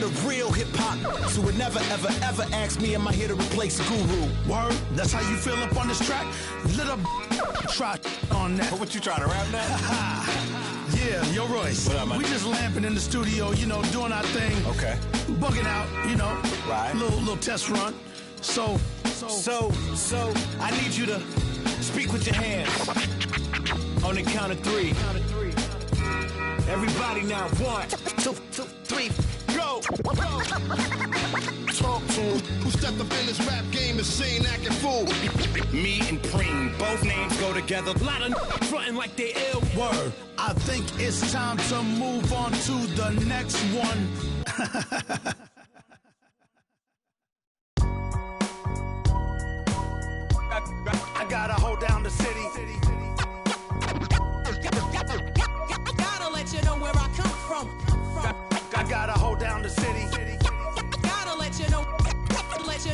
the real hip-hop. So it never, ever, ever ask me, am I here to replace Guru? Word, that's how you feel up on this track? Little try on that. What you trying to rap now? Yeah, yo, Royce. What up, man? We just lamping in the studio, you know, doing our thing. Okay. Bugging out, you know. Right. Little test run. So, I need you to speak with your hands. On the count of three. Everybody now, 1, 2, 3, go! Talk to him. Who stepped up in this rap game and saying acting fool? Me and Preem, both names go together. Lot of frontin' like they ill. Word, I think it's time to move on to the next one. I gotta hold down the city. Gotta let you know where I come from. I gotta hold down the city. Gotta let you know. I gotta let you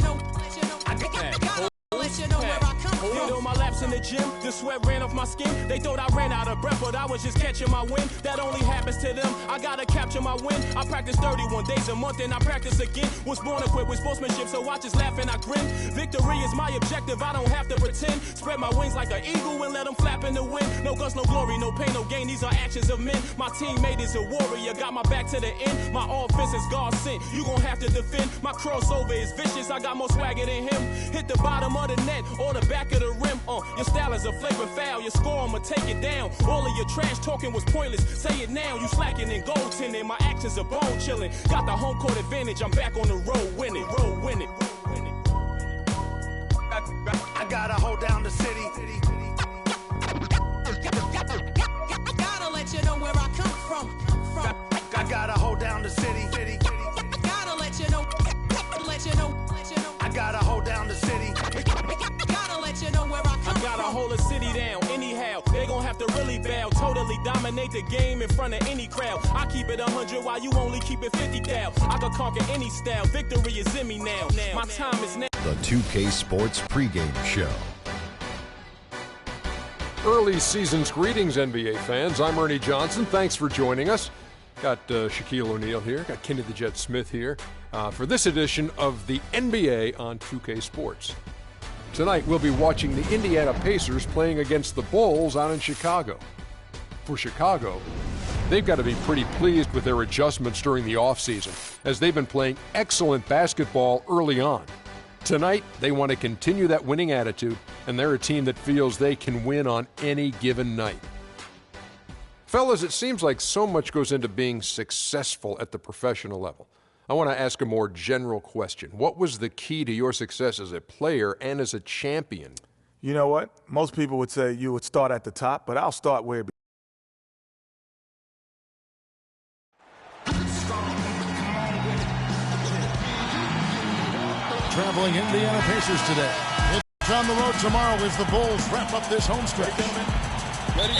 know where I come from. Hit on my laps in the gym, the sweat ran off my skin. They thought I ran out of breath, but I was just catching my wind. That only happens to them. I gotta capture my win. I practice 31 days a month and I practice again. Was born equipped with sportsmanship, so I just laugh and I grin. Victory is my objective, I don't have to pretend. Spread my wings like an eagle and let them flap in the wind. No guts, no glory, no pain, no gain. These are actions of men. My teammate is a warrior, got my back to the end. My offense is God sent. You gon' have to defend. My crossover is vicious, I got more swagger than him. Hit the bottom of the net or the back of the rim. Your style is a flagrant foul. Your score, I'ma take it down. All of your trash talking was pointless. Say it now. You slacking in goaltending. My actions are bone chilling. Got the home court advantage. I'm back on the road winning. I gotta hold down the city. Gotta let you know where I come from. I gotta hold down the city. Gotta let you know. I gotta hold down the city. Gotta let you know where I come I gotta from. hold a city down anyhow. They gon' have to really bow. Totally dominate the game in front of any crowd. I keep it 100 while you only keep it 50 thou. I can conquer any style. Victory is in me now. My time is now. The 2K Sports pregame show. Early season's greetings, NBA fans. I'm Ernie Johnson. Thanks for joining us. Got Shaquille O'Neal here. Got Kenny the Jet Smith here for this edition of the NBA on 2K Sports. Tonight, we'll be watching the Indiana Pacers playing against the Bulls out in Chicago. For Chicago, they've got to be pretty pleased with their adjustments during the offseason, as they've been playing excellent basketball early on. Tonight, they want to continue that winning attitude, and they're a team that feels they can win on any given night. Fellas, it seems like so much goes into being successful at the professional level. I want to ask a more general question. What was the key to your success as a player and as a champion? You know what? Most people would say you would start at the top, but I'll start where it begins. Traveling Indiana Pacers today. It's on the road tomorrow as the Bulls wrap up this home stretch.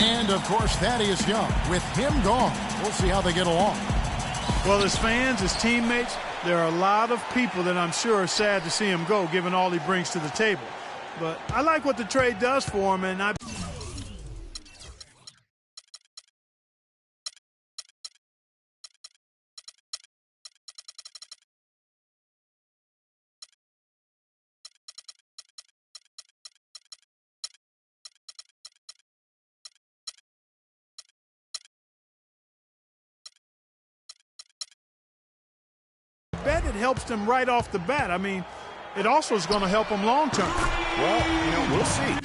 And, of course, Thaddeus Young. With him gone, we'll see how they get along. Well, as fans, as teammates, there are a lot of people that I'm sure are sad to see him go, given all he brings to the table. But I like what the trade does for him, and I... bet it helps them right off the bat. I mean, it also is going to help them long term. Well, we'll see.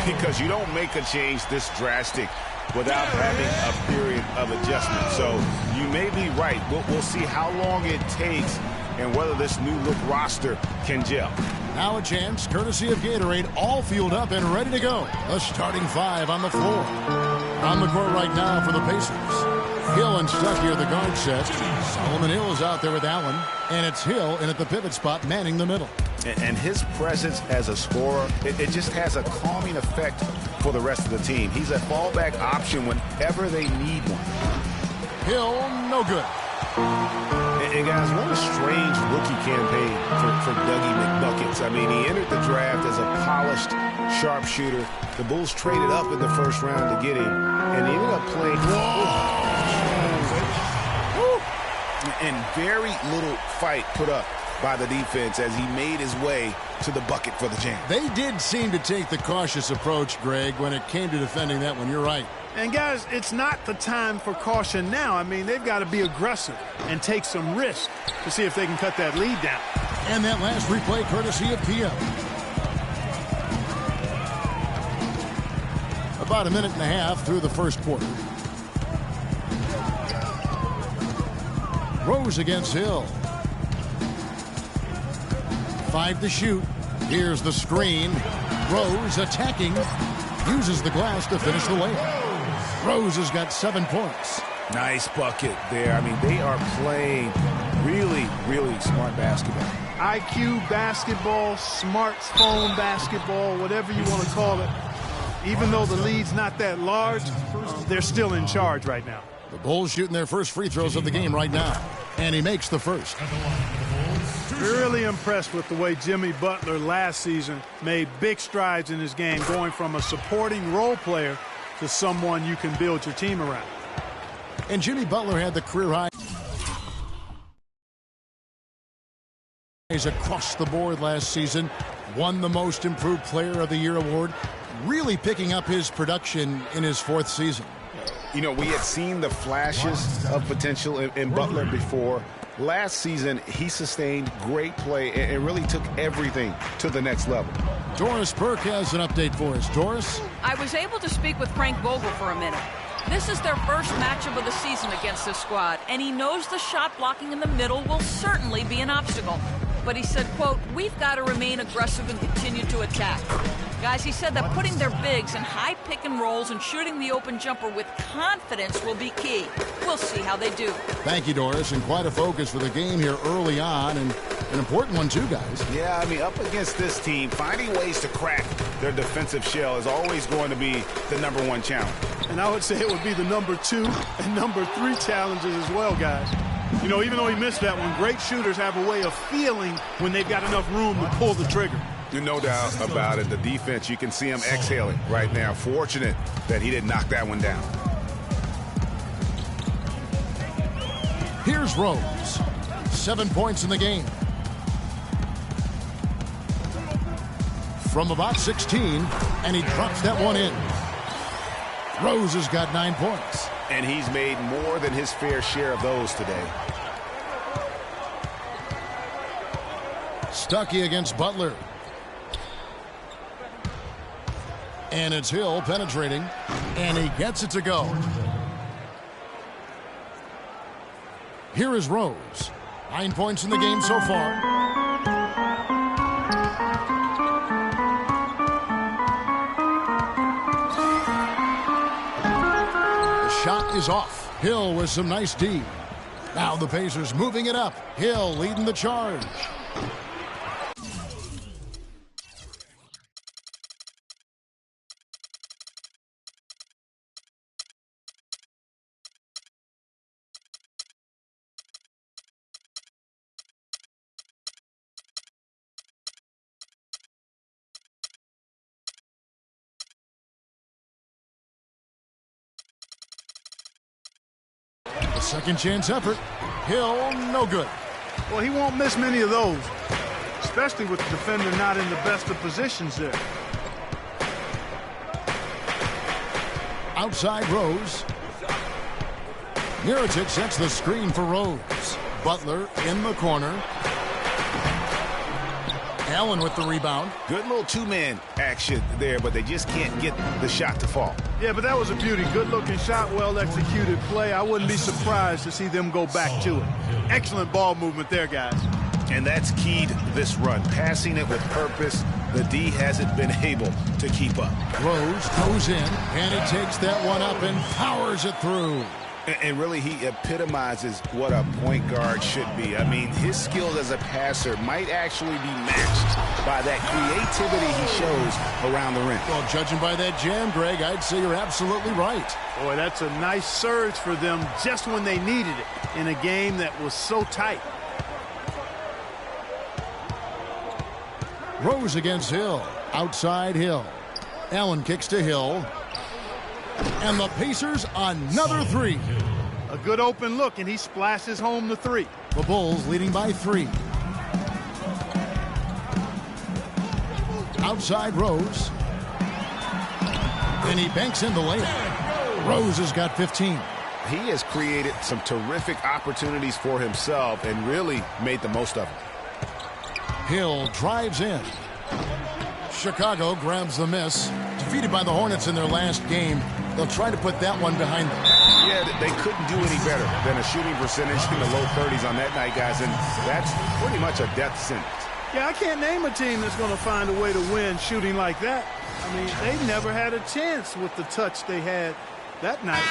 Because you don't make a change this drastic without having a period of adjustment. So you may be right. We'll see how long it takes and whether this new look roster can gel. Now a chance, courtesy of Gatorade, all fueled up and ready to go. The starting five on the floor. On the court right now for the Pacers. Hill and Stuckey are the guard sets. Solomon Hill is out there with Allen, and it's Hill in at the pivot spot manning the middle. And his presence as a scorer, it just has a calming effect for the rest of the team. He's a fallback option whenever they need one. Hill, no good. And guys, what a strange rookie campaign for Dougie McBuckets. I mean, he entered the draft as a polished sharpshooter. The Bulls traded up in the first round to get him, and he ended up playing. And very little fight put up by the defense as he made his way to the bucket for the jam. They did seem to take the cautious approach, Greg, when it came to defending that one. You're right. And, guys, it's not the time for caution now. I mean, they've got to be aggressive and take some risk to see if they can cut that lead down. And that last replay courtesy of PM. About a minute and a half through the first quarter. Rose against Hill. 5 to shoot. Here's the screen. Rose attacking. Uses the glass to finish the layup. Rose has got 7 points. Nice bucket there. I mean, they are playing really, really smart basketball. IQ basketball, smartphone basketball, whatever you want to call it. Even though the lead's not that large, they're still in charge right now. The Bulls shooting their first free throws of the game right now. And he makes the first. Really impressed with the way Jimmy Butler last season made big strides in his game, going from a supporting role player to someone you can build your team around. And Jimmy Butler had the career high across the board last season, won the Most Improved Player of the Year award, really picking up his production in his 4th season. You know, we had seen the flashes of potential in Butler before. Last season, he sustained great play and really took everything to the next level. Doris Burke has an update for us. Doris? I was able to speak with Frank Vogel for a minute. This is their first matchup of the season against this squad, and he knows the shot blocking in the middle will certainly be an obstacle. But he said, quote, "We've got to remain aggressive and continue to attack." Guys, he said that putting their bigs in high pick and rolls and shooting the open jumper with confidence will be key. We'll see how they do. Thank you, Doris, and quite a focus for the game here early on, and an important one too, guys. Yeah, I mean, up against this team, finding ways to crack their defensive shell is always going to be the #1 challenge. And I would say it would be the #2 and #3 challenges as well, guys. You know, even though he missed that one, great shooters have a way of feeling when they've got enough room to pull the trigger. No doubt about it. The defense, you can see him exhaling right now. Fortunate that he didn't knock that one down. Here's Rose. 7 points in the game. From about 16, and he drops that one in. Rose has got 9 points. And he's made more than his fair share of those today. Stuckey against Butler. And it's Hill penetrating, and he gets it to go. Here is Rose. 9 points in the game so far. The shot is off. Hill with some nice D. Now the Pacers moving it up. Hill leading the charge. Second chance effort. Hill, no good. Well, he won't miss many of those, especially with the defender not in the best of positions there. Outside Rose. Mirotic sets the screen for Rose. Butler in the corner. Allen with the rebound. Good little two-man action there, but they just can't get the shot to fall. Yeah, but that was a beauty. Good-looking shot, well-executed play. I wouldn't be surprised to see them go back to it. Excellent ball movement there, guys. And that's keyed this run. Passing it with purpose. The D hasn't been able to keep up. Rose goes in, and he takes that one up and powers it through. And really, he epitomizes what a point guard should be. I mean, his skills as a passer might actually be matched by that creativity he shows around the rim. Well, judging by that jam, Greg, I'd say you're absolutely right. Boy, that's a nice surge for them just when they needed it in a game that was so tight. Rose against Hill. Outside Hill. Allen kicks to Hill. And the Pacers another three. A good open look, and he splashes home the three. The Bulls leading by 3. Outside Rose. And he banks in the layup. Rose has got 15. He has created some terrific opportunities for himself and really made the most of them. Hill drives in. Chicago grabs the miss. Defeated by the Hornets in their last game. They'll try to put that one behind them. Yeah, they couldn't do any better than a shooting percentage in the low 30s on that night, guys, and that's pretty much a death sentence. Yeah, I can't name a team that's going to find a way to win shooting like that. I mean, they never had a chance with the touch they had that night.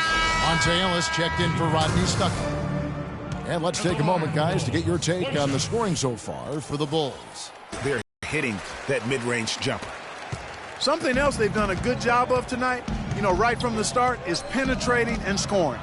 Monte Ellis checked in for Rodney Stuckey. And let's take a moment, guys, to get your take on the scoring so far for the Bulls. They're hitting that mid-range jumper. Something else they've done a good job of tonight, you know, right from the start, is penetrating and scoring.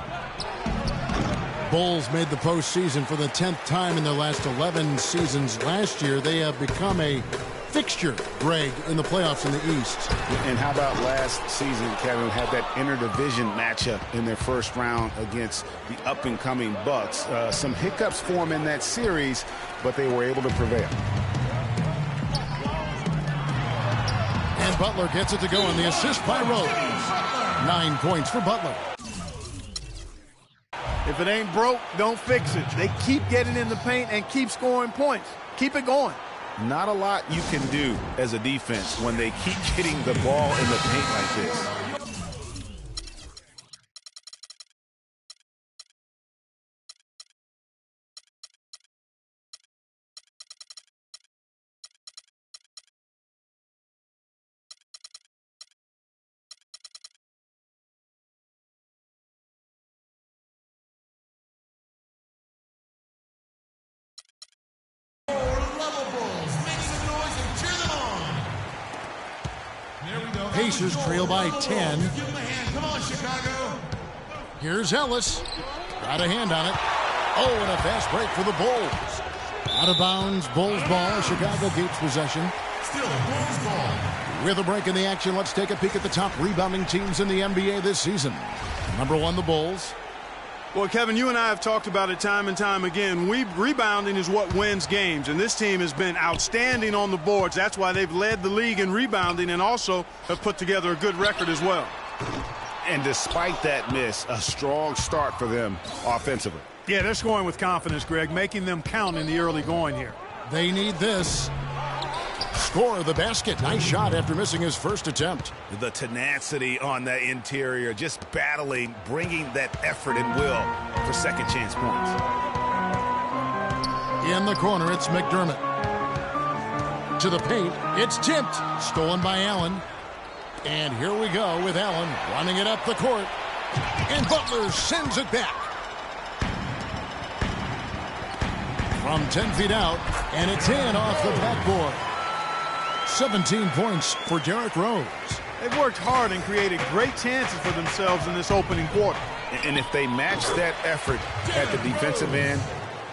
Bulls made the postseason for the 10th time in their last 11 seasons. Last year, they have become a fixture, Greg, in the playoffs in the East. And how about last season, Kevin, had that interdivision matchup in their first round against the up-and-coming Bucks. Some hiccups for them in that series, but they were able to prevail. And Butler gets it to go on the assist by Rose. 9 points for Butler. If it ain't broke, don't fix it. They keep getting in the paint and keep scoring points. Keep it going. Not a lot you can do as a defense when they keep getting the ball in the paint like this. Pacers trail by 10. Come on, Chicago. Here's Ellis. Got a hand on it. Oh, and a fast break for the Bulls. Out of bounds, Bulls ball. Chicago keeps possession. Still Bulls ball. With a break in the action, let's take a peek at the top rebounding teams in the NBA this season. Number 1, the Bulls. Well, Kevin, you and I have talked about it time and time again. Rebounding is what wins games, and this team has been outstanding on the boards. That's why they've led the league in rebounding and also have put together a good record as well. And despite that miss, a strong start for them offensively. Yeah, they're scoring with confidence, Greg, making them count in the early going here. They need this. Score the basket. Nice shot after missing his first attempt. The tenacity on the interior, just battling, bringing that effort and will for second chance points. In the corner, it's McDermott. To the paint, it's tipped. Stolen by Allen. And here we go with Allen running it up the court. And Butler sends it back. From 10 feet out, and it's in off the backboard. 17 points for Derrick Rose. They've worked hard and created great chances for themselves in this opening quarter. And if they match that effort at the defensive end,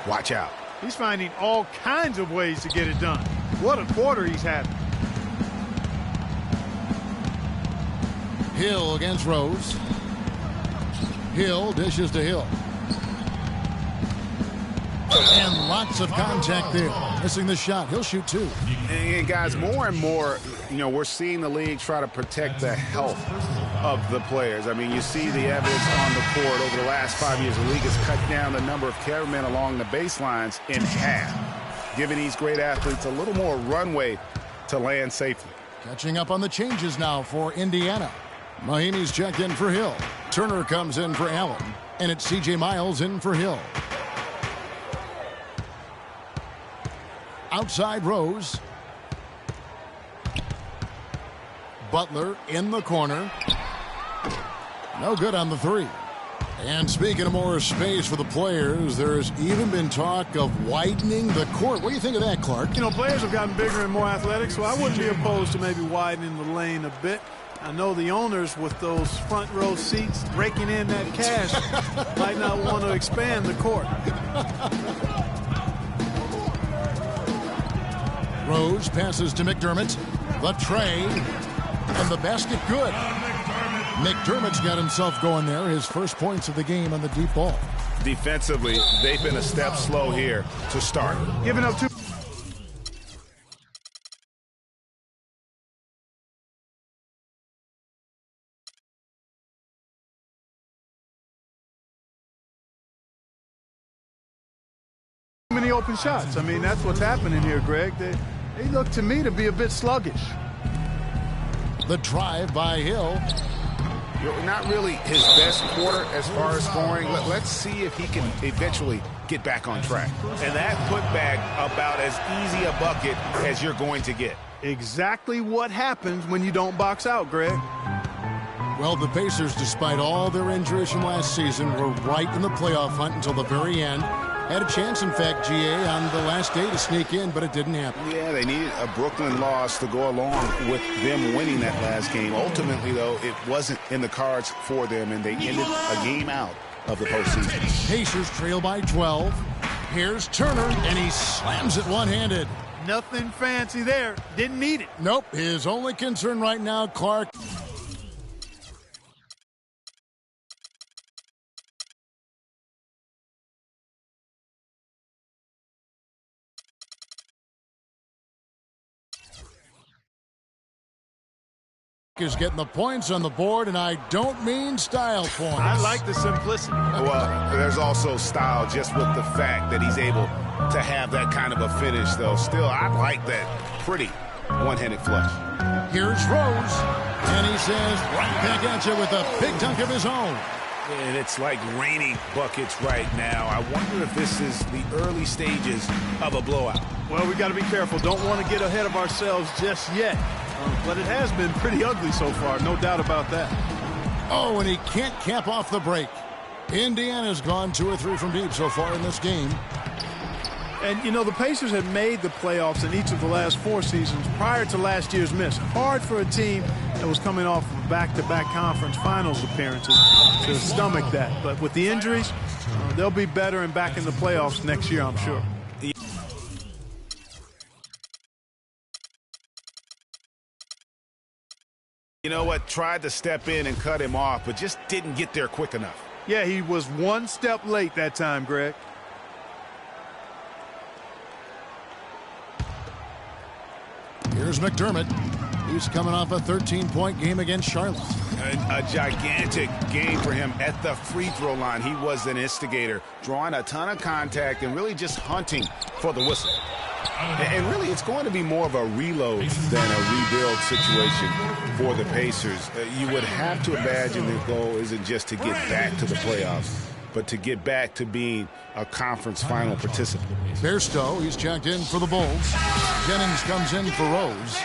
watch out. He's finding all kinds of ways to get it done. What a quarter he's had. Hill against Rose. Hill dishes to Hill. And lots of contact there. Missing the shot. He'll shoot 2. And guys, more and more, we're seeing the league try to protect the health of the players. I mean, you see the evidence on the court over the last 5 years. The league has cut down the number of cameramen along the baselines in half, giving these great athletes a little more runway to land safely. Catching up on the changes now for Indiana. Mahinmi's checked in for Hill. Turner comes in for Allen. And it's C.J. Miles in for Hill. Outside Rose. Butler in the corner. No good on the three. And speaking of more space for the players, there's even been talk of widening the court. What do you think of that, Clark? You know, players have gotten bigger and more athletic, so I wouldn't be opposed to maybe widening the lane a bit. I know the owners with those front row seats raking in that cash might not want to expand the court. Rose passes to McDermott. The tray. And the basket good. McDermott's got himself going there. His first points of the game on the deep ball. Defensively, they've been a step slow here to start. Giving up two. Many open shots. I mean, that's what's happening here, Greg. They look to me to be a bit sluggish. The drive by Hill. Not really his best quarter as far as scoring. Let's see if he can eventually get back on track. And that putback about as easy a bucket as you're going to get. Exactly what happens when you don't box out, Greg. Well, the Pacers, despite all their injuries from last season, were right in the playoff hunt until the very end. Had a chance, in fact, GA, on the last day to sneak in, but it didn't happen. Yeah, they needed a Brooklyn loss to go along with them winning that last game. Ultimately, though, it wasn't in the cards for them, and they ended a game out of the postseason. Pacers trail by 12. Here's Turner, and he slams it one-handed. Nothing fancy there. Didn't need it. Nope. His only concern right now, Clark, is getting the points on the board, and I don't mean style points. I like the simplicity. Well, there's also style just with the fact that he's able to have that kind of a finish, though. Still, I like that pretty one-handed flush. Here's Rose, and he says right back at you with a big dunk of his own. And it's like raining buckets right now. I wonder if this is the early stages of a blowout. Well, we got to be careful. Don't want to get ahead of ourselves just yet. But it has been pretty ugly so far, no doubt about that. Oh, and he can't cap off the break. Indiana's gone 2 or 3 from deep so far in this game. And, you know, the Pacers had made the playoffs in each of the last 4 seasons prior to last year's miss. Hard for a team that was coming off of back-to-back conference finals appearances to stomach that. But with the injuries, they'll be better and back in the playoffs next year, I'm sure. You know what? Tried to step in and cut him off, but just didn't get there quick enough. Yeah, he was 1 step late that time, Greg. Here's McDermott. He's coming off a 13-point game against Charlotte. A gigantic game for him at the free throw line. He was an instigator, drawing a ton of contact and really just hunting for the whistle. And really, it's going to be more of a reload than a rebuild situation for the Pacers. You would have to imagine the goal isn't just to get back to the playoffs, but to get back to being a conference final participant. Bairstow, he's checked in for the Bulls. Jennings comes in for Rose.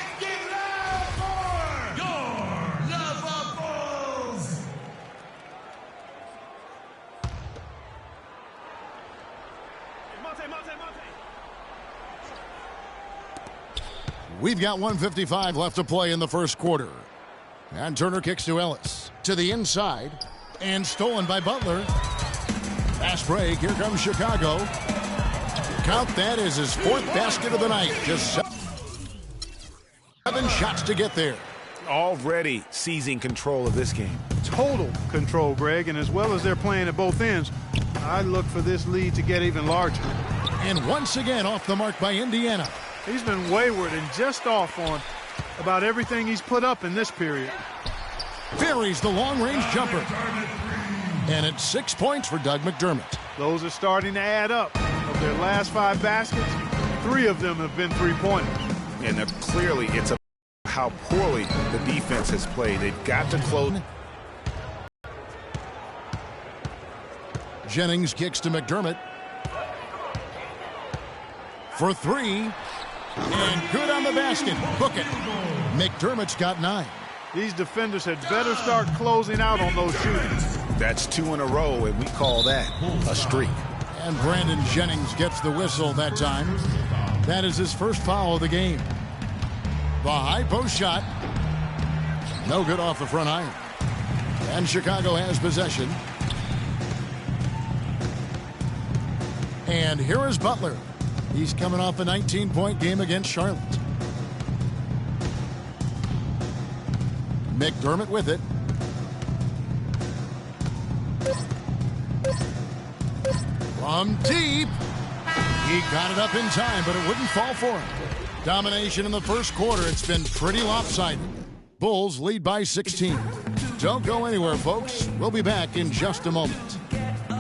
We've got 1:55 left to play in the first quarter. And Turner kicks to Ellis. To the inside. And stolen by Butler. Fast break. Here comes Chicago. Count that as his 4th basket of the night. Just 7 shots to get there. Already seizing control of this game. Total control, Greg. And as well as they're playing at both ends, I look for this lead to get even larger. And once again off the mark by Indiana. He's been wayward and just off on about everything he's put up in this period. Buries the long-range jumper. And it's 6 points for Doug McDermott. Those are starting to add up. Of their last 5 baskets, 3 of them have been 3-pointers. And clearly it's about how poorly the defense has played. They've got to close. Jennings kicks to McDermott. For 3, And good on the basket. Book it. McDermott's got 9. These defenders had better start closing out on those shootings. That's 2 in a row, and we call that a streak. And Brandon Jennings gets the whistle that time. That is his first foul of the game. The high post shot. No good off the front iron. And Chicago has possession. And here is Butler. He's coming off a 19-point game against Charlotte. McDermott with it. From deep. He got it up in time, but it wouldn't fall for him. Domination in the first quarter. It's been pretty lopsided. Bulls lead by 16. Don't go anywhere, folks. We'll be back in just a moment.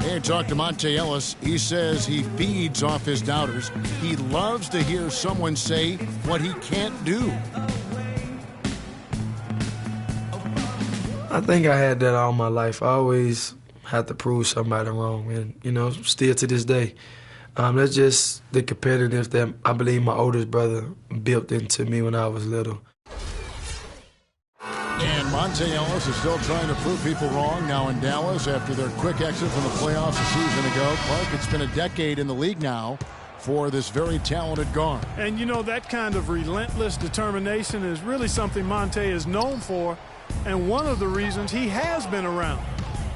Hey, talk to Monte Ellis. He says he feeds off his doubters. He loves to hear someone say what he can't do. I think I had that all my life. I always had to prove somebody wrong, and, you know, still to this day. That's just the competitiveness that I believe my oldest brother built into me when I was little. And Monte Ellis is still trying to prove people wrong now in Dallas after their quick exit from the playoffs a season ago. Clark, it's been a decade in the league now for this very talented guard. And, you know, that kind of relentless determination is really something Monte is known for, and one of the reasons he has been around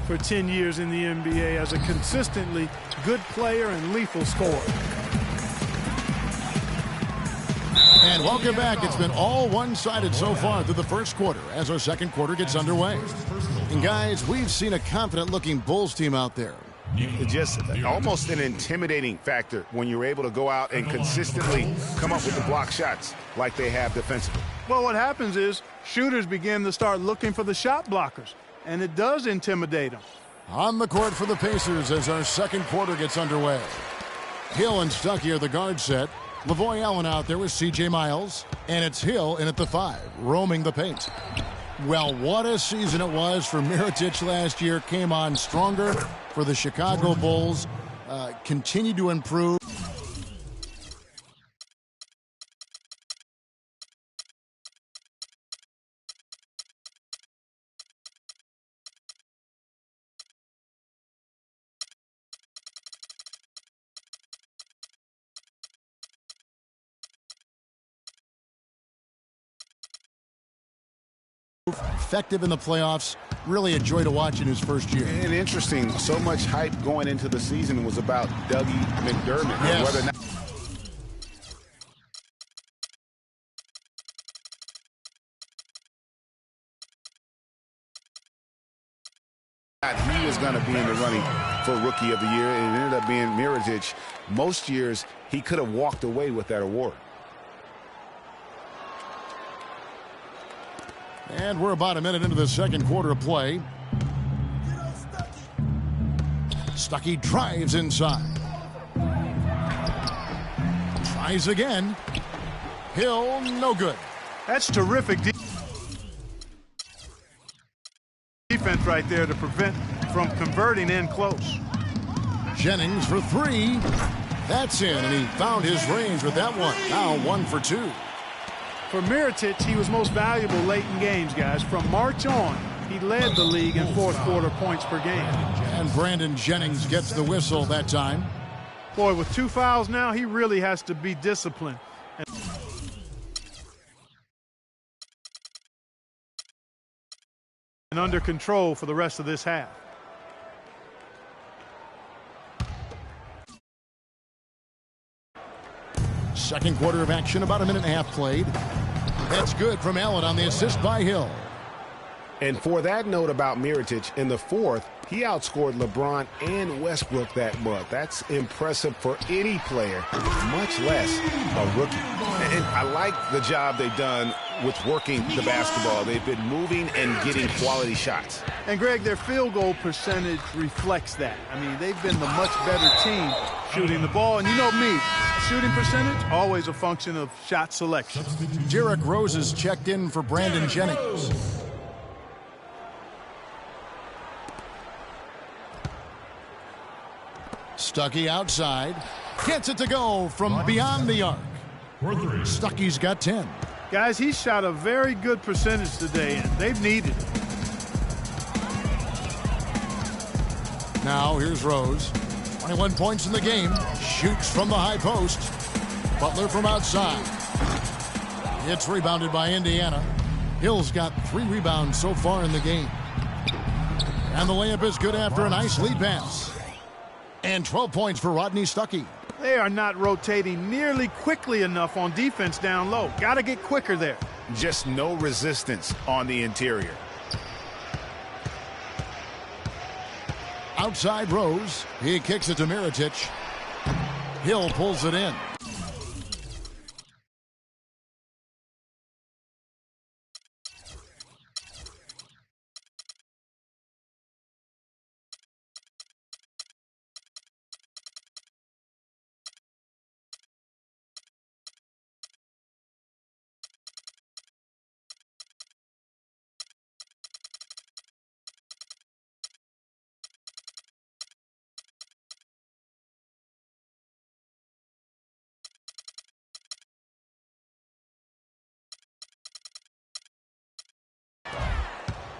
for 10 years in the NBA as a consistently good player and lethal scorer. And welcome back. It's been all one-sided so far through the first quarter as our second quarter gets underway. And guys, we've seen a confident-looking Bulls team out there. Just almost an intimidating factor when you're able to go out and consistently come up with the block shots like they have defensively. Well, what happens is shooters begin to start looking for the shot blockers, and it does intimidate them. On the court for the Pacers as our second quarter gets underway. Hill and Stuckey are the guard set. Lavoy Allen out there with C.J. Miles. And it's Hill in at the 5, roaming the paint. Well, what a season it was for Mirotic last year. Came on stronger for the Chicago Bulls. Continued to improve. Effective in the playoffs. Really a joy to watch in his first year. And interesting, so much hype going into the season was about Dougie McDermott. Yes. Whether or not he was going to be in the running for Rookie of the Year, and it ended up being Mirotic. Most years, he could have walked away with that award. And we're about a minute into the second quarter of play. Stuckey drives inside. Tries again. Hill, no good. That's terrific defense right there to prevent from converting in close. Jennings for 3. That's in, and he found his range with that one. Now 1 for 2. For Mirotic, he was most valuable late in games, guys. From March on, he led the league in fourth quarter points per game. And Brandon Jennings gets the whistle that time. Boy, with 2 fouls now, he really has to be disciplined. And under control for the rest of this half. Second quarter of action, about a minute and a half played. That's good from Allen on the assist by Hill. And for that note about Mirotic, in the fourth, he outscored LeBron and Westbrook that month. That's impressive for any player, much less a rookie. And I like the job they've done with working the basketball. They've been moving and getting quality shots. And, Greg, their field goal percentage reflects that. I mean, they've been the much better team shooting the ball. And you know me, shooting percentage, always a function of shot selection. Derrick Rose is checked in for Brandon Jennings. Stuckey outside. Gets it to go from beyond the arc. Stuckey's got 10. Guys, he shot a very good percentage today, and they've needed it. Now here's Rose. 21 points in the game. Shoots from the high post. Butler from outside. It's rebounded by Indiana. Hill's got 3 rebounds so far in the game. And the layup is good after a nice lead pass. And 12 points for Rodney Stuckey. They are not rotating nearly quickly enough on defense down low. Got to get quicker there. Just no resistance on the interior. Outside Rose. He kicks it to Mirotic. Hill pulls it in.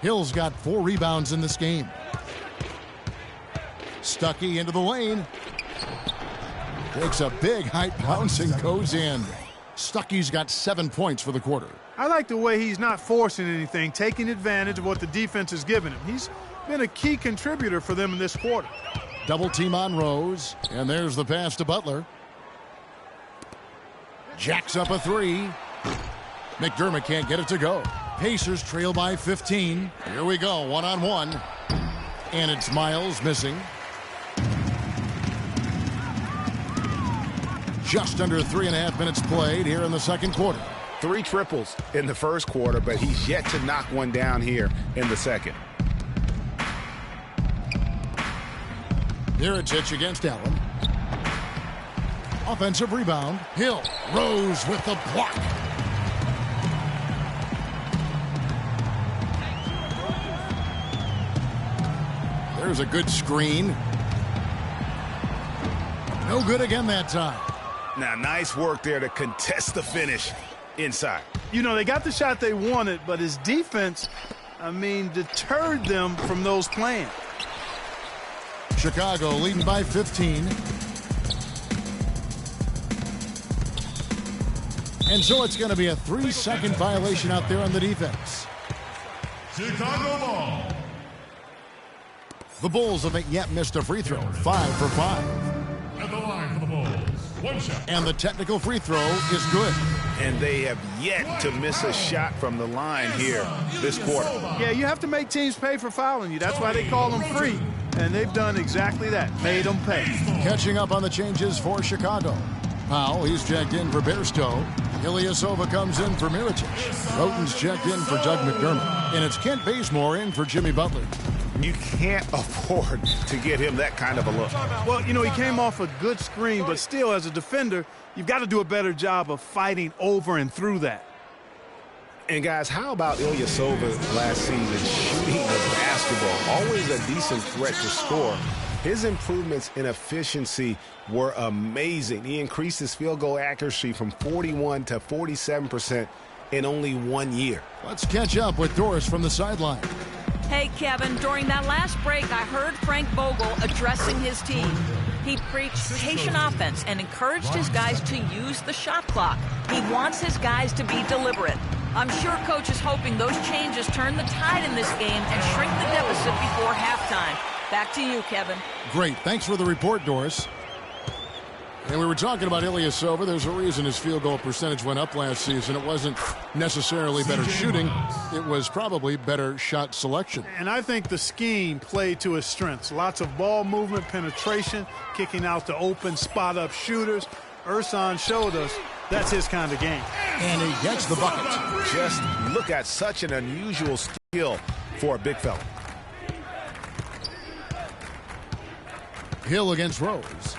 Hill's got 4 rebounds in this game. Stuckey into the lane. Takes a big height bounce and goes in. Stuckey's got 7 points for the quarter. I like the way he's not forcing anything, taking advantage of what the defense is giving him. He's been a key contributor for them in this quarter. Double team on Rose. And there's the pass to Butler. Jacks up a 3. McDermott can't get it to go. Pacers trail by 15. Here we go, one-on-one. And it's Miles missing. Just under 3.5 minutes played here in the second quarter. 3 triples in the first quarter, but he's yet to knock one down here in the second. Mirotic against Allen. Offensive rebound. Hill. Rose with the block. There's a good screen. No good again that time. Now, nice work there to contest the finish inside. You know, they got the shot they wanted, but his defense, deterred them from those plans. Chicago leading by 15. And so it's going to be a 3-second violation out there on the defense. Chicago ball. The Bulls haven't yet missed a free throw. 5 for 5. At the line for the Bulls. 1 shot. And the technical free throw is good. And they have yet to miss a shot from the line here this quarter. Yeah, you have to make teams pay for fouling you. That's why they call them free. And they've done exactly that. Made them pay. Catching up on the changes for Chicago. Powell, he's checked in for Bairstow. Ilyasova comes in for Mirotic. Roten's checked in for Doug McDermott. And it's Kent Bazemore in for Jimmy Butler. You can't afford to get him that kind of a look. Well, you know, he came off a good screen, but still, as a defender, you've got to do a better job of fighting over and through that. And, guys, how about Ilyasova last season shooting the basketball? Always a decent threat to score. His improvements in efficiency were amazing. He increased his field goal accuracy from 41 to 47% in only 1 year. Let's catch up with Doris from the sideline. Hey, Kevin, during that last break, I heard Frank Vogel addressing his team. He preached patient offense and encouraged his guys to use the shot clock. He wants his guys to be deliberate. I'm sure Coach is hoping those changes turn the tide in this game and shrink the deficit before halftime. Back to you, Kevin. Great. Thanks for the report, Doris. And we were talking about Ilyasova. There's a reason his field goal percentage went up last season. It wasn't necessarily better shooting. It was probably better shot selection. And I think the scheme played to his strengths. Lots of ball movement, penetration, kicking out to open, spot-up shooters. Ersan showed us that's his kind of game. And he gets the bucket. Just look at such an unusual skill for a big fella. Hill against Rose.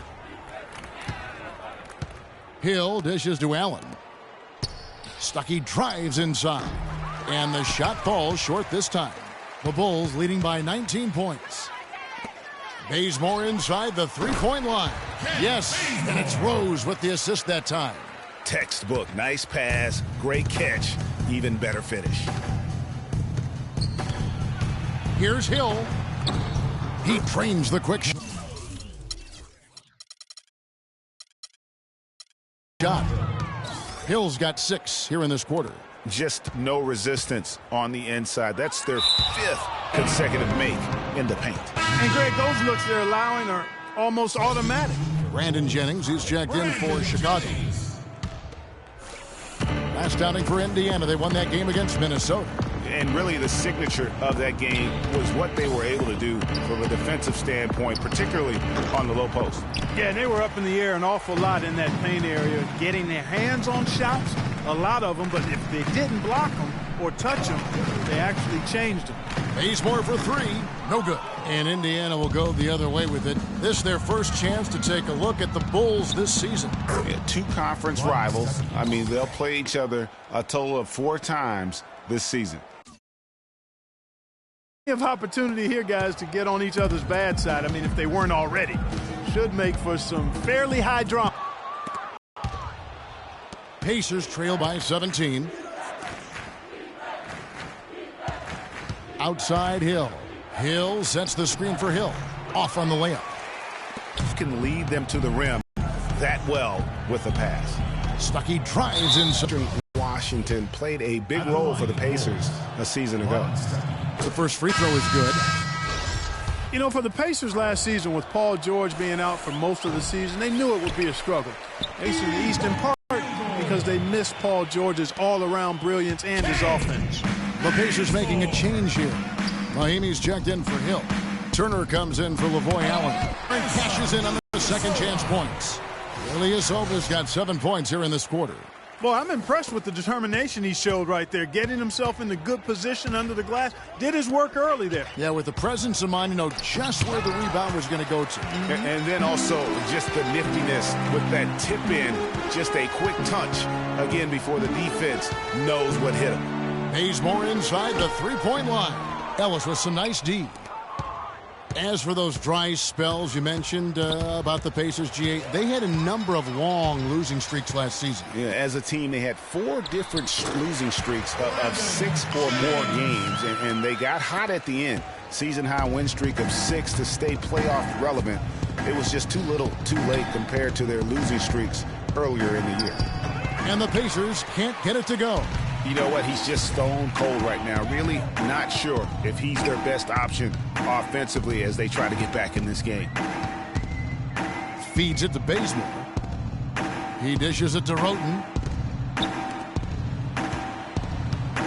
Hill dishes to Allen. Stuckey drives inside. And the shot falls short this time. The Bulls leading by 19 points. Bazemore inside the three-point line. Yes, and it's Rose with the assist that time. Textbook. Nice pass, great catch, even better finish. Here's Hill. He trains the quick shot. Hill's got 6 here in this quarter. Just no resistance on the inside. That's their 5th consecutive make in the paint. And Greg, those looks they're allowing are almost automatic. Brandon Jennings, he's checked in for Chicago. Last outing for Indiana, they won that game against Minnesota. And really the signature of that game was what they were able to do from a defensive standpoint, particularly on the low post. Yeah, they were up in the air an awful lot in that paint area, getting their hands on shots, a lot of them, but if they didn't block them or touch them, they actually changed them. Bazemore for 3, no good. And Indiana will go the other way with it. This is their first chance to take a look at the Bulls this season. Yeah, 2 conference rivals. I mean, they'll play each other a total of 4 times this season. Of opportunity here, guys, to get on each other's bad side. I mean, if they weren't already, should make for some fairly high drama. Pacers trail by 17. Outside Hill. Hill sets the screen for Hill. Off on the layup. Can lead them to the rim that well with the pass. Stuckey drives in. Washington played a big role for the Pacers a season ago. The first free throw is good. You know, for the Pacers last season, with Paul George being out for most of the season, they knew it would be a struggle. Ace in the East in part because they missed Paul George's all-around brilliance and his offense. The Pacers making a change here. Miami's checked in for Hill. Turner comes in for Lavoy Allen. And cashes in on the second chance points. Ilyasova's got 7 points here in this quarter. Well, I'm impressed with the determination he showed right there, getting himself in a good position under the glass. Did his work early there. Yeah, with the presence of mind, you know just where the rebound was going to go to. And then also just the niftiness with that tip in, just a quick touch, again, before the defense knows what hit him. Bazemore inside the three-point line. Ellis with some nice D. As for those dry spells you mentioned about the Pacers, GA, they had a number of long losing streaks last season. Yeah, as a team, they had 4 different losing streaks of 6 or more games, and they got hot at the end. Season-high win streak of 6 to stay playoff relevant. It was just too little, too late compared to their losing streaks earlier in the year. And the Pacers can't get it to go. You know what? He's just stone cold right now. Really not sure if he's their best option offensively as they try to get back in this game. Feeds it to Bazemore. He dishes it to Roten.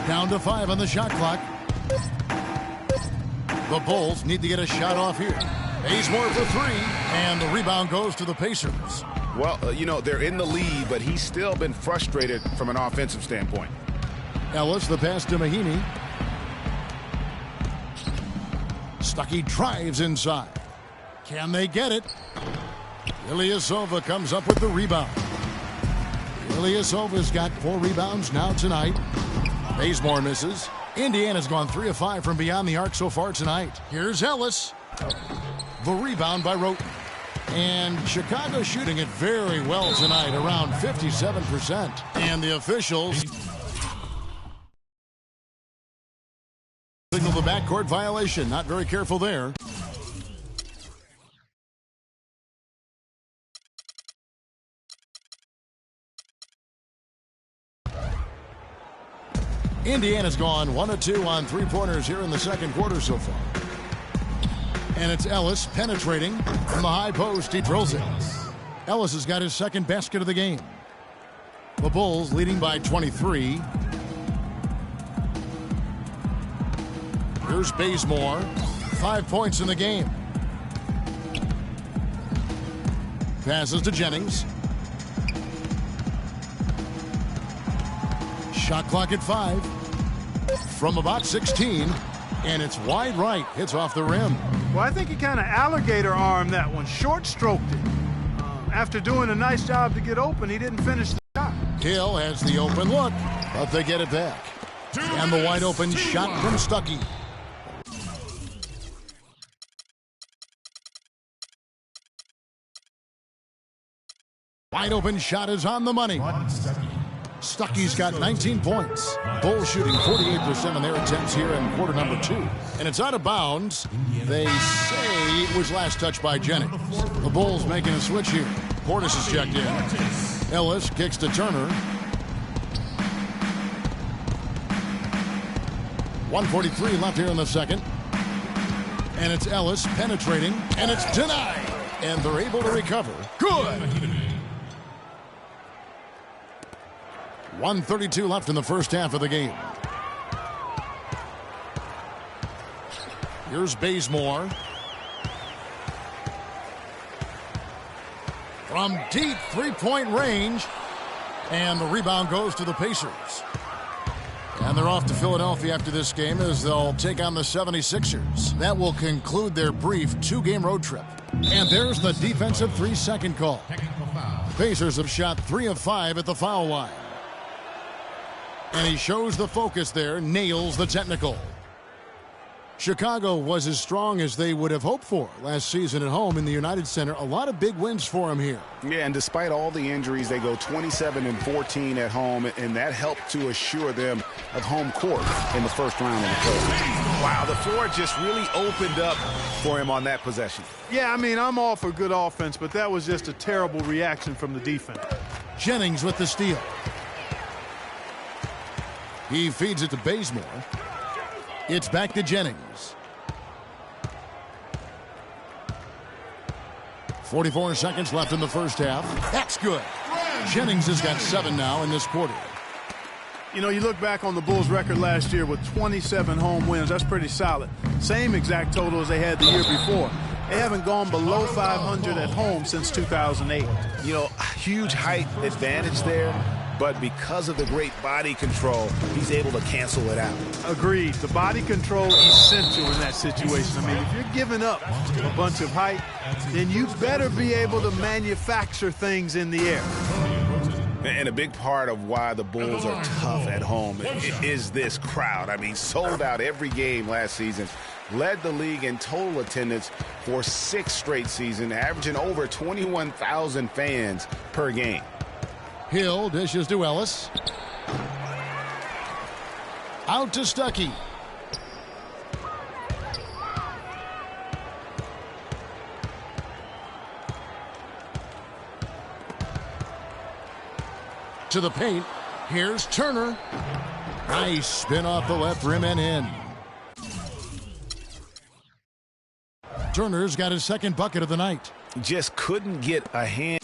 Down to 5 on the shot clock. The Bulls need to get a shot off here. Bazemore for 3, and the rebound goes to the Pacers. Well, you know, they're in the lead, but he's still been frustrated from an offensive standpoint. Ellis, the pass to Mahinmi. Stuckey drives inside. Can they get it? Ilyasova comes up with the rebound. Ilyasova's got 4 rebounds now tonight. Bazemore misses. Indiana's gone 3 of 5 from beyond the arc so far tonight. Here's Ellis. The rebound by Roten. And Chicago shooting it very well tonight, around 57%. And the officials signal the backcourt violation. Not very careful there. Indiana's gone 1 of 2 on 3-pointers here in the second quarter so far. And it's Ellis penetrating from the high post. He drills it. Ellis has got his second basket of the game. The Bulls leading by 23. Here's Bazemore. 5 points in the game. Passes to Jennings. Shot clock at 5. From about 16. And it's wide right. Hits off the rim. Well, I think he kind of alligator armed that one. Short stroked it. After doing a nice job to get open, he didn't finish the shot. Hill has the open look, but they get it back. And the wide open shot from Stuckey. Wide open shot is on the money. Stuckey's got 19 points. Bulls shooting 48% on their attempts here in quarter number 2. And it's out of bounds. They say it was last touched by Jennings. The Bulls making a switch here. Portis is checked in. Ellis kicks to Turner. 1:43 left here in the second. And it's Ellis penetrating. And it's denied. And they're able to recover. Good. 1:32 left in the first half of the game. Here's Bazemore. From deep three-point range. And the rebound goes to the Pacers. And they're off to Philadelphia after this game as they'll take on the 76ers. That will conclude their brief 2-game road trip. And there's the defensive 3-second call. The Pacers have shot 3 of 5 at the foul line. And he shows the focus there, nails the technical. Chicago was as strong as they would have hoped for last season at home in the United Center. A lot of big wins for them here. Yeah, and despite all the injuries, they go 27-14 at home, and that helped to assure them of home court in the first round of the postseason. Wow, the floor just really opened up for him on that possession. Yeah, I mean, I'm all for good offense, but that was just a terrible reaction from the defense. Jennings with the steal. He feeds it to Bazemore. It's back to Jennings. 44 seconds left in the first half. That's good. Jennings has got 7 now in this quarter. You know, you look back on the Bulls' record last year with 27 home wins. That's pretty solid. Same exact total as they had the year before. They haven't gone below 500 at home since 2008. You know, huge height advantage there, but because of the great body control, he's able to cancel it out. Agreed. The body control essential in that situation. I mean, if you're giving up a bunch of height, then you better be able to manufacture things in the air. And a big part of why the Bulls are tough at home is this crowd. I mean, sold out every game last season. Led the league in total attendance for 6 straight seasons, averaging over 21,000 fans per game. Hill dishes to Ellis. Out to Stuckey. To the paint. Here's Turner. Nice spin off the left rim and in. Turner's got his second bucket of the night. Just couldn't get a hand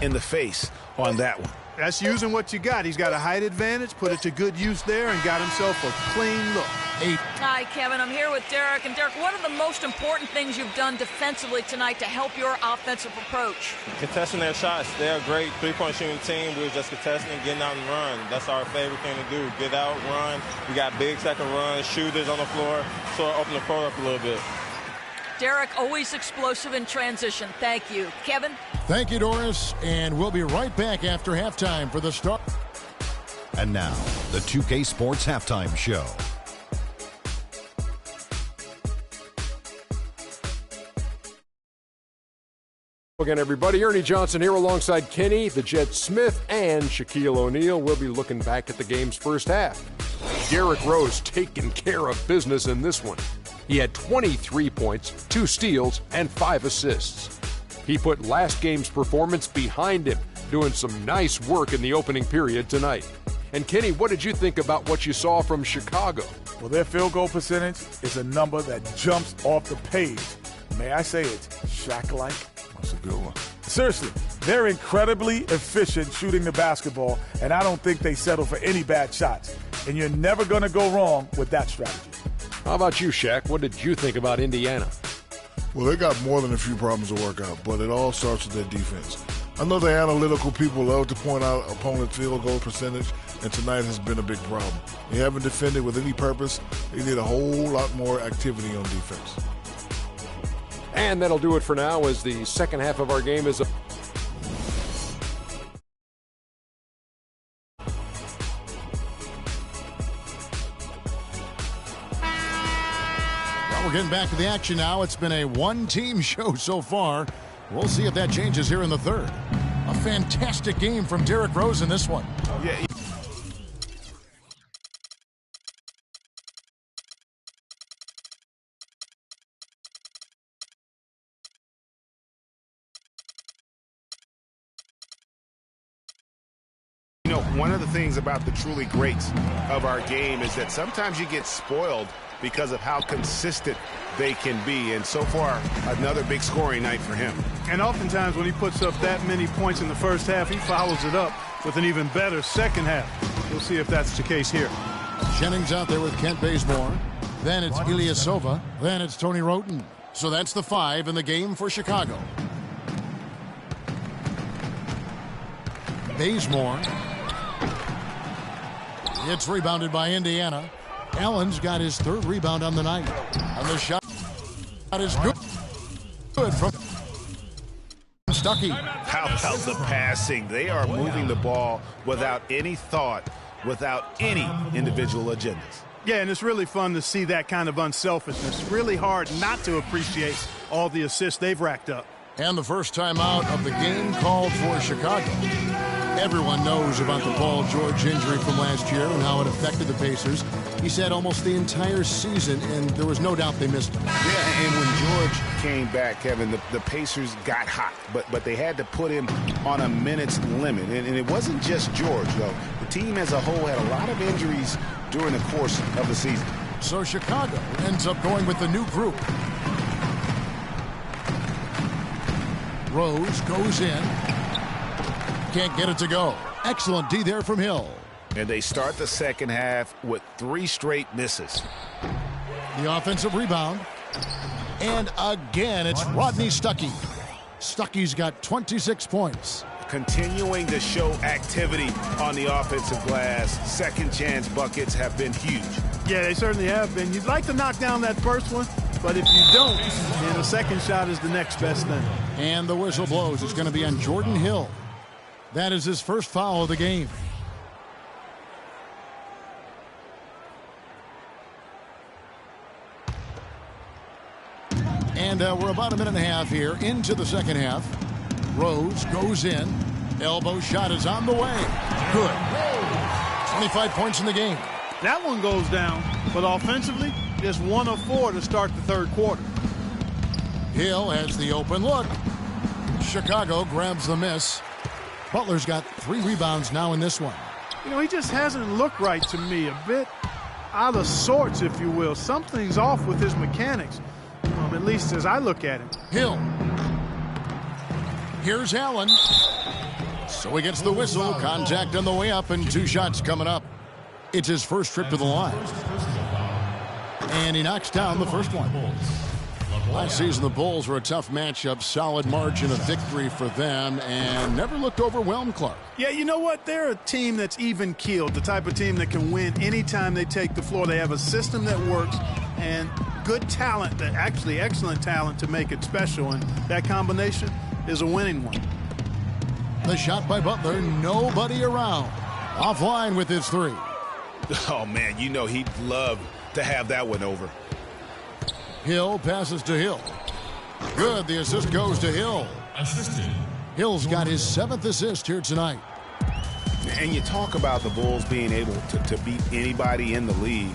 in the face on that one. That's using what you got. He's got a height advantage, put it to good use there, and got himself a clean look. 8. Hi, Kevin. I'm here with Derek. And, Derek, what are the most important things you've done defensively tonight to help your offensive approach? Contesting their shots. They're a great three-point shooting team. We were just contesting, getting out and run. That's our favorite thing to do. Get out, run. We got big second runs, shooters on the floor, so open the floor up a little bit. Derek, always explosive in transition. Thank you. Kevin? Thank you, Doris. And we'll be right back after halftime for the start. And now, the 2K Sports Halftime Show. Again, everybody, Ernie Johnson here alongside Kenny, the Jet Smith, and Shaquille O'Neal. We'll be looking back at the game's first half. Derrick Rose taking care of business in this one. He had 23 points, 2 steals, and 5 assists. He put last game's performance behind him, doing some nice work in the opening period tonight. And Kenny, what did you think about what you saw from Chicago? Well, their field goal percentage is a number that jumps off the page. May I say it's Shaq-like? That's a good one. Seriously, they're incredibly efficient shooting the basketball, and I don't think they settle for any bad shots. And you're never going to go wrong with that strategy. How about you, Shaq? What did you think about Indiana? Well, they got more than a few problems to work out, but it all starts with their defense. I know the analytical people love to point out opponent field goal percentage, and tonight has been a big problem. They haven't defended with any purpose. They need a whole lot more activity on defense. And that'll do it for now as the second half of our game is getting back to the action now. It's been a one-team show so far. We'll see if that changes here in the third. A fantastic game from Derrick Rose in this one. Yeah. You know, one of the things about the truly greats of our game is that sometimes you get spoiled because of how consistent they can be. And so far, another big scoring night for him. And oftentimes when he puts up that many points in the first half, he follows it up with an even better second half. We'll see if that's the case here. Jennings out there with Kent Bazemore. Then it's Ilyasova. Then it's Tony Roten. So that's the 5 in the game for Chicago. Bazemore. It's rebounded by Indiana. Allen's got his 3rd rebound on the night. And the shot is good. Good from Stuckey. How about the passing? They are moving the ball without any thought, without any individual agendas. Yeah, and it's really fun to see that kind of unselfishness. Really hard not to appreciate all the assists they've racked up. And the first time out of the game called for Chicago. Everyone knows about the Paul George injury from last year and how it affected the Pacers. He said almost the entire season, and there was no doubt they missed him. Yeah, and when George came back, Kevin, the Pacers got hot, but they had to put him on a minutes limit. And it wasn't just George, though. The team as a whole had a lot of injuries during the course of the season. So Chicago ends up going with the new group. Rose goes in. Can't get it to go. Excellent D there from Hill. And they start the second half with 3 straight misses. The offensive rebound. And again, it's Rodney Stuckey. Stuckey's got 26 points. Continuing to show activity on the offensive glass. Second chance buckets have been huge. Yeah, they certainly have been. You'd like to knock down that first one, but if you don't, then the second shot is the next best thing. And the whistle blows. It's going to be on Jordan Hill. That is his first foul of the game. And we're about a minute and a half here into the second half. Rose goes in. Elbow shot is on the way. Good. 25 points in the game. That one goes down, but offensively, just 1 of 4 to start the third quarter. Hill has the open look. Chicago grabs the miss. Butler's got 3 rebounds now in this one. You know, he just hasn't looked right to me. A bit out of sorts, if you will. Something's off with his mechanics, at least as I look at him. Hill. Here's Allen. So he gets the whistle. Contact on the way up and 2 shots coming up. It's his first trip to the line. And he knocks down the first one. Last season, the Bulls were a tough matchup, solid margin of victory for them, and never looked overwhelmed, Clark. Yeah, you know what? They're a team that's even-keeled, the type of team that can win anytime they take the floor. They have a system that works and good talent, actually excellent talent to make it special, and that combination is a winning one. The shot by Butler, nobody around. Offline with his 3. Oh, man, you know he'd love to have that one over. Hill passes to Hill. Good. The assist goes to Hill. Assisted. Hill's got his 7th assist here tonight. And you talk about the Bulls being able to beat anybody in the league.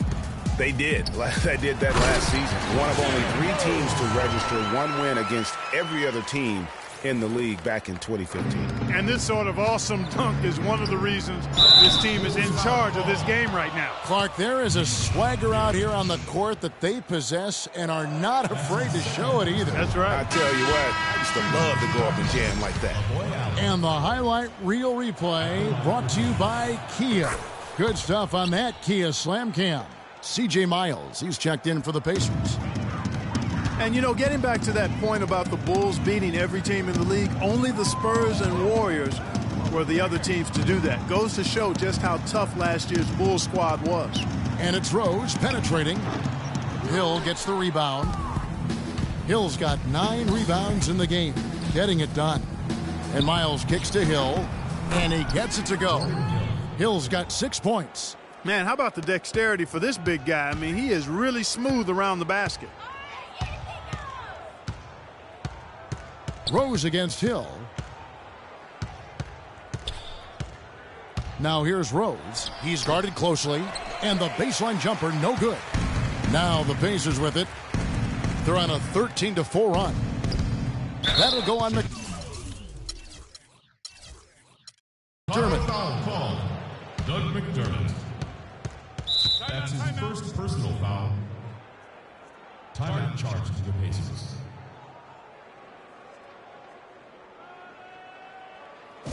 They did. They did that last season. One of only 3 teams to register 1 win against every other team in the league back in 2015. And this sort of awesome dunk is one of the reasons this team is in charge of this game right now. Clark, there is a swagger out here on the court that they possess and are not afraid to show it either. That's right. I tell you what, I used to love to go up and jam like that. And the highlight reel replay brought to you by Kia. Good stuff on that Kia Slam Cam. C.J. Miles, he's checked in for the Pacers. And, you know, getting back to that point about the Bulls beating every team in the league, only the Spurs and Warriors were the other teams to do that. Goes to show just how tough last year's Bulls squad was. And it's Rose penetrating. Hill gets the rebound. Hill's got 9 rebounds in the game, getting it done. And Miles kicks to Hill, and he gets it to go. Hill's got 6 points. Man, how about the dexterity for this big guy? I mean, he is really smooth around the basket. Rose against Hill. Now here's Rose. He's guarded closely, and the baseline jumper no good. Now the Pacers with it. They're on a 13-4 run. That'll go on McDermott. Foul called. Doug McDermott. That's his first personal foul. Timeout charge to the Pacers.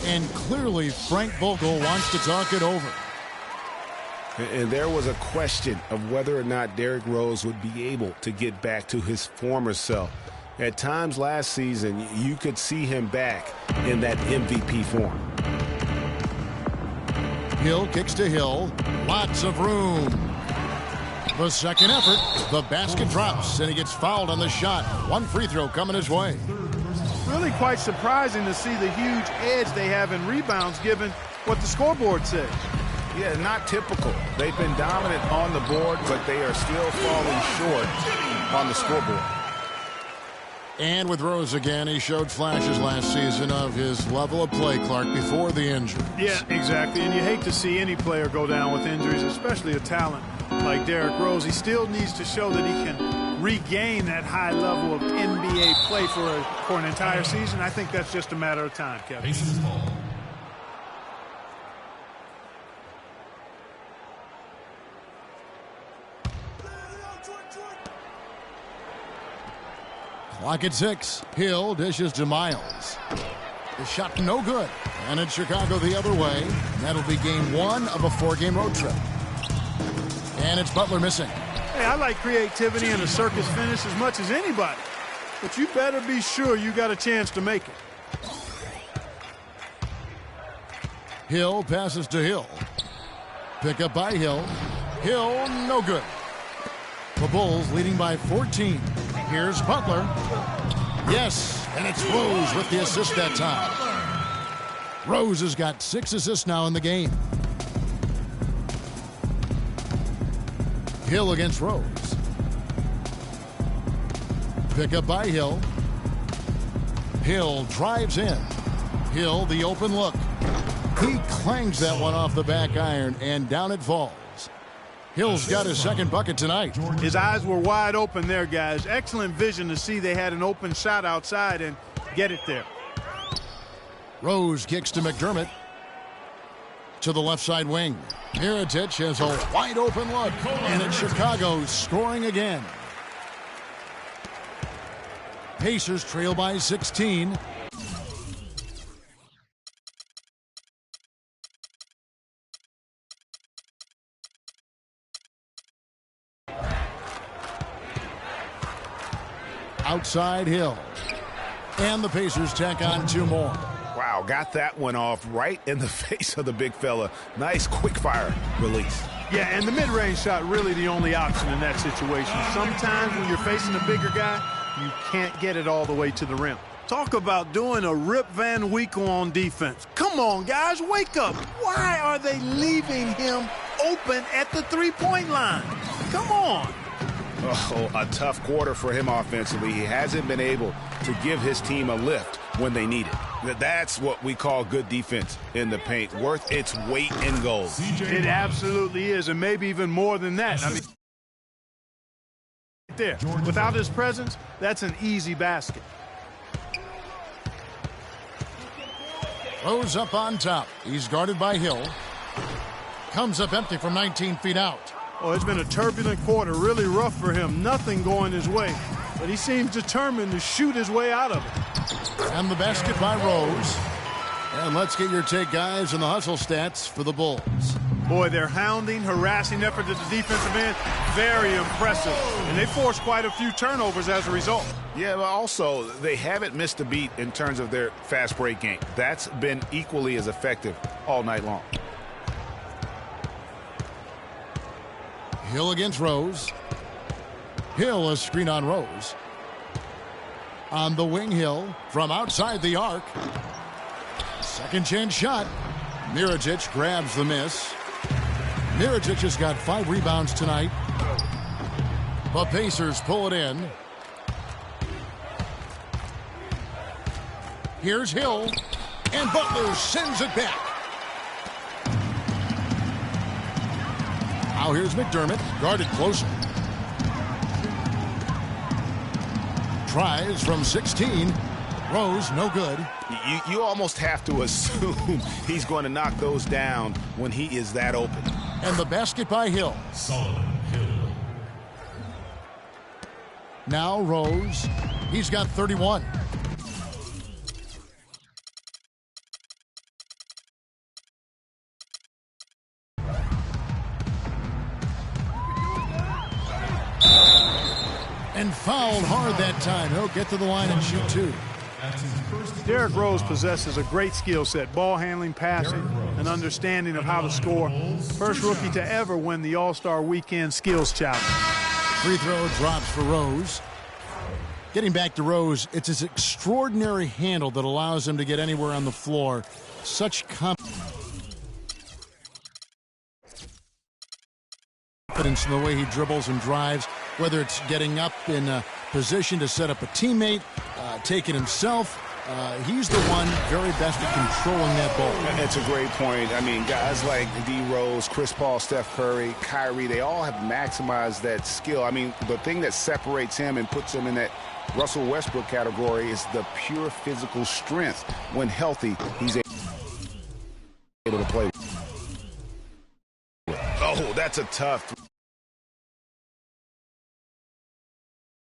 And clearly Frank Vogel wants to talk it over. And there was a question of whether or not Derrick Rose would be able to get back to his former self. At times last season, you could see him back in that MVP form. Hill kicks to Hill. Lots of room. The second effort. The basket drops, and he gets fouled on the shot. One free throw coming his way. Really quite surprising to see the huge edge they have in rebounds given what the scoreboard says. Yeah, not typical. They've been dominant on the board, but they are still falling short on the scoreboard. And with Rose again, he showed flashes last season of his level of play, Clark, before the injury. Yeah, exactly. And you hate to see any player go down with injuries, especially a talent like Derrick Rose. He still needs to show that he can regain that high level of NBA play for an entire season. I think that's just a matter of time, Kevin. Clock at 6. Hill dishes to Miles. The shot no good. And it's Chicago the other way. That'll be game 1 of a 4-game road trip. And it's Butler missing. Hey, I like creativity and a circus finish as much as anybody. But you better be sure you got a chance to make it. Hill passes to Hill. Pick up by Hill. Hill, no good. The Bulls leading by 14. Here's Butler. Yes, and it's Rose with the assist that time. Rose has got 6 assists now in the game. Hill against Rose. Pick up by Hill. Hill drives in. Hill, the open look. He clangs that one off the back iron, and down it falls. Hill's got his second bucket tonight. His eyes were wide open there, guys. Excellent vision to see they had an open shot outside and get it there. Rose kicks to McDermott. To the left side wing. Mirotic has a wide open look. And it's Chicago scoring again. Pacers trail by 16. Outside Hill. And the Pacers tack on 2 more. Wow, got that one off right in the face of the big fella. Nice quick fire release. Yeah, and the mid-range shot really the only option in that situation. Sometimes when you're facing a bigger guy, you can't get it all the way to the rim. Talk about doing a Rip Van Winkle on defense. Come on, guys, wake up. Why are they leaving him open at the three-point line? Come on. Oh, a tough quarter for him offensively. He hasn't been able to give his team a lift when they need it. That's what we call good defense in the paint, worth its weight in gold. It absolutely is, and maybe even more than that. I mean, there, without his presence, that's an easy basket. Rose up on top. He's guarded by Hill. Comes up empty from 19 feet out. Oh, it's been a turbulent quarter, really rough for him. Nothing going his way, but he seems determined to shoot his way out of it. And the basket by Rose. And let's get your take, guys, on the hustle stats for the Bulls. Boy, their hounding, harassing effort at the defensive end, very impressive. And they forced quite a few turnovers as a result. Yeah, but also, they haven't missed a beat in terms of their fast break game. That's been equally as effective all night long. Hill against Rose. Hill a screen on Rose. On the wing, Hill from outside the arc. Second chance shot. Mirotic grabs the miss. Mirotic has got 5 rebounds tonight. The Pacers pull it in. Here's Hill, and Butler sends it back. Now here's McDermott, guarded closer. Tries from 16. Rose, no good. You almost have to assume he's going to knock those down when he is that open. And the basket by Hill. Solomon Hill. Now Rose. He's got 31. And fouled hard that time. He'll get to the line and shoot two. Derrick Rose possesses a great skill set, ball handling, passing, and understanding of how to score. First rookie to ever win the All-Star Weekend Skills Challenge. Free throw drops for Rose. Getting back to Rose, it's his extraordinary handle that allows him to get anywhere on the floor. Such confidence in the way he dribbles and drives, whether it's getting up in a position to set up a teammate, taking himself. He's the one very best at controlling that ball. That's a great point. I mean, guys like D. Rose, Chris Paul, Steph Curry, Kyrie, they all have maximized that skill. I mean, the thing that separates him and puts him in that Russell Westbrook category is the pure physical strength. When healthy, he's able to play. Oh, that's a tough.